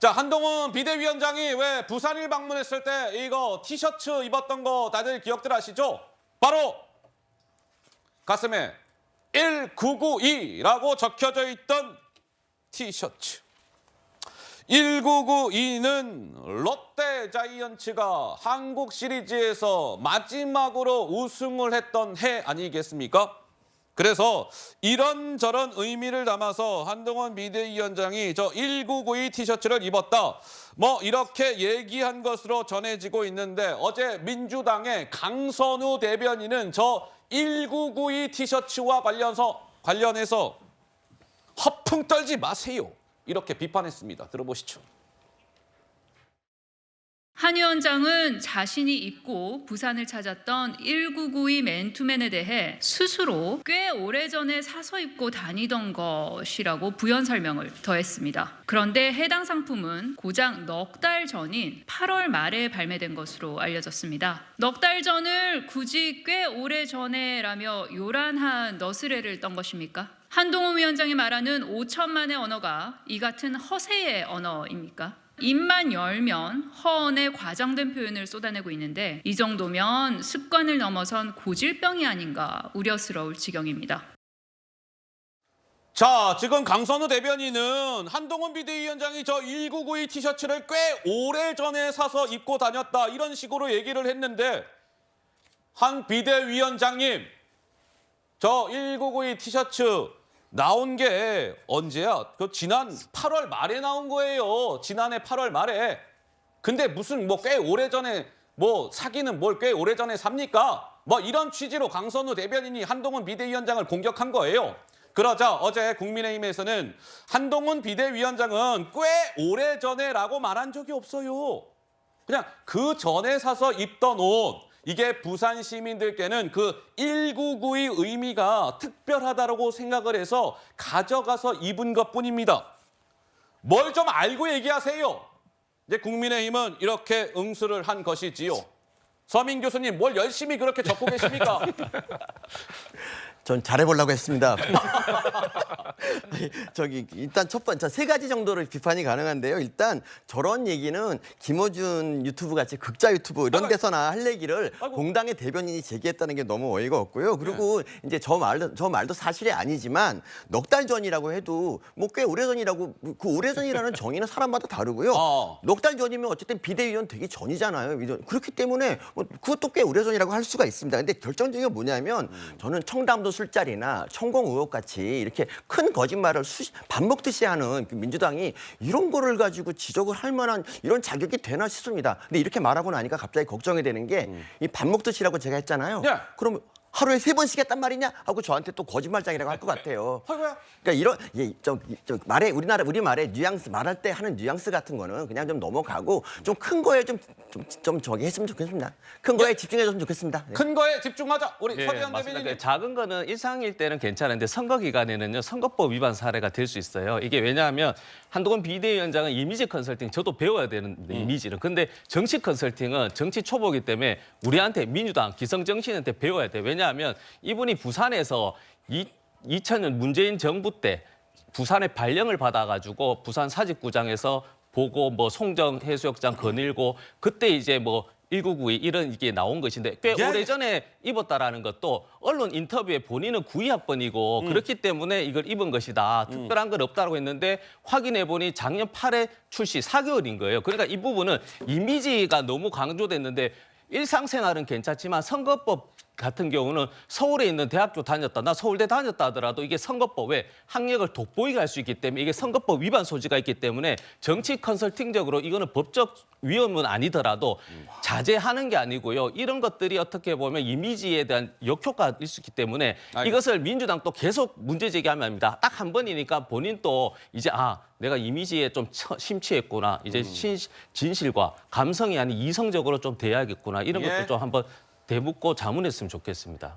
자, 한동훈 비대위원장이 왜 부산을 방문했을 때 이거 티셔츠 입었던 거 다들 기억들 하시죠? 바로 가슴에 1992라고 적혀져 있던 티셔츠. 1992는 롯데 자이언츠가 한국 시리즈에서 마지막으로 우승을 했던 해 아니겠습니까? 그래서 이런저런 의미를 담아서 한동훈 비대위원장이 저 1992 티셔츠를 입었다. 뭐 이렇게 얘기한 것으로 전해지고 있는데 어제 민주당의 강선우 대변인은 저 1992 티셔츠와 관련해서 허풍 떨지 마세요. 이렇게 비판했습니다. 들어보시죠. 한 위원장은 자신이 입고 부산을 찾았던 1992 맨투맨에 대해 스스로 꽤 오래전에 사서 입고 다니던 것이라고 부연 설명을 더했습니다. 그런데 해당 상품은 고작 넉 달 전인 8월 말에 발매된 것으로 알려졌습니다. 넉 달 전을 굳이 꽤 오래전에라며 요란한 너스레를 떤 것입니까? 한동훈 위원장이 말하는 5천만의 언어가 이 같은 허세의 언어입니까? 입만 열면 허언에 과장된 표현을 쏟아내고 있는데 이 정도면 습관을 넘어선 고질병이 아닌가 우려스러울 지경입니다. 자, 지금 강선우 대변인은 한동훈 비대위원장이 저 1992 티셔츠를 꽤 오래전에 사서 입고 다녔다 이런 식으로 얘기를 했는데 한 비대위원장님 저 1992 티셔츠 나온 게 언제야? 그 지난 8월 말에 나온 거예요. 지난해 8월 말에. 근데 무슨 뭐 꽤 오래전에 뭐 사기는 뭘 꽤 오래전에 삽니까? 뭐 이런 취지로 강선우 대변인이 한동훈 비대위원장을 공격한 거예요. 그러자 어제 국민의힘에서는 한동훈 비대위원장은 꽤 오래전에라고 말한 적이 없어요. 그냥 그 전에 사서 입던 옷. 이게 부산 시민들께는 그 1992 의미가 특별하다고 생각을 해서 가져가서 입은 것뿐입니다. 뭘 좀 알고 얘기하세요. 이제 국민의힘은 이렇게 응수를 한 것이지요. 서민 교수님 뭘 열심히 그렇게 적고 계십니까? 전 잘해보려고 했습니다. 일단 첫 번째 세 가지 정도로 비판이 가능한데요. 일단 저런 얘기는 김어준 유튜브 같이 극자 유튜브 이런 데서나 할 얘기를 공당의 대변인이 제기했다는 게 너무 어이가 없고요. 그리고 이제 저 말도 사실이 아니지만 넉 달 전이라고 해도 뭐 꽤 오래전이라고 그 오래전이라는 정의는 사람마다 다르고요. 넉 달 전이면 어쨌든 비대위원 되기 전이잖아요. 그렇기 때문에 뭐 그것도 꽤 오래전이라고 할 수가 있습니다. 근데 결정적인 게 뭐냐면 저는 청담도 술자리나 천공 의혹 같이 이렇게 큰 거짓말을 밥 먹듯이 하는 민주당이 이런 거를 가지고 지적을 할 만한 이런 자격이 되나 싶습니다. 근데 이렇게 말하고 나니까 갑자기 걱정이 되는 게 이 밥 먹듯이라고 제가 했잖아요. 네. 그럼 하루에 3번씩 했단 말이냐 하고 저한테 또 거짓말장이라고 할 것 같아요. 아이고야. 그러니까 이런 말에 우리 말에 뉘앙스 말할 때 하는 뉘앙스 같은 거는 그냥 좀 넘어가고 좀 큰 거에 좀 저기 했으면 좋겠습니다. 큰 거에 집중해줬으면 좋겠습니다. 네. 큰 거에 집중하자. 우리 예, 서대현 맞습니다. 대변인님. 작은 거는 일상일 때는 괜찮은데 선거 기간에는요 선거법 위반 사례가 될 수 있어요. 이게 왜냐하면 한동훈 비대위원장은 이미지 컨설팅 저도 배워야 되는데 이미지는. 근데 정치 컨설팅은 정치 초보이기 때문에 우리한테 민주당 기성 정치인한테 배워야 돼요. 왜냐하면 이분이 부산에서 2000년 문재인 정부 때 부산에 발령을 받아가지고 부산 사직구장에서 보고 뭐 송정 해수욕장 거닐고 그때 이제 뭐 1992 이런 이게 나온 것인데 꽤 예. 오래전에 입었다라는 것도 언론 인터뷰에 본인은 92학번이고 그렇기 때문에 이걸 입은 것이다. 특별한 건 없다고 했는데 확인해 보니 작년 8회 출시 4개월인 거예요. 그러니까 이 부분은 이미지가 너무 강조됐는데 일상생활은 괜찮지만 선거법 같은 경우는 서울에 있는 대학교 다녔다, 나 서울대 다녔다 하더라도 이게 선거법에 학력을 돋보이게 할 수 있기 때문에 이게 선거법 위반 소지가 있기 때문에 정치 컨설팅적으로 이거는 법적 위험은 아니더라도 자제하는 게 아니고요. 이런 것들이 어떻게 보면 이미지에 대한 역효과가 있을 수 있기 때문에 이것을 민주당 또 계속 문제 제기하면 합니다. 딱 한 번이니까 본인 또 이제 내가 이미지에 좀 심취했구나. 이제 진실과 감성이 아닌 이성적으로 좀 돼야겠구나. 이런 것도 좀 한번 대묻고 자문했으면 좋겠습니다.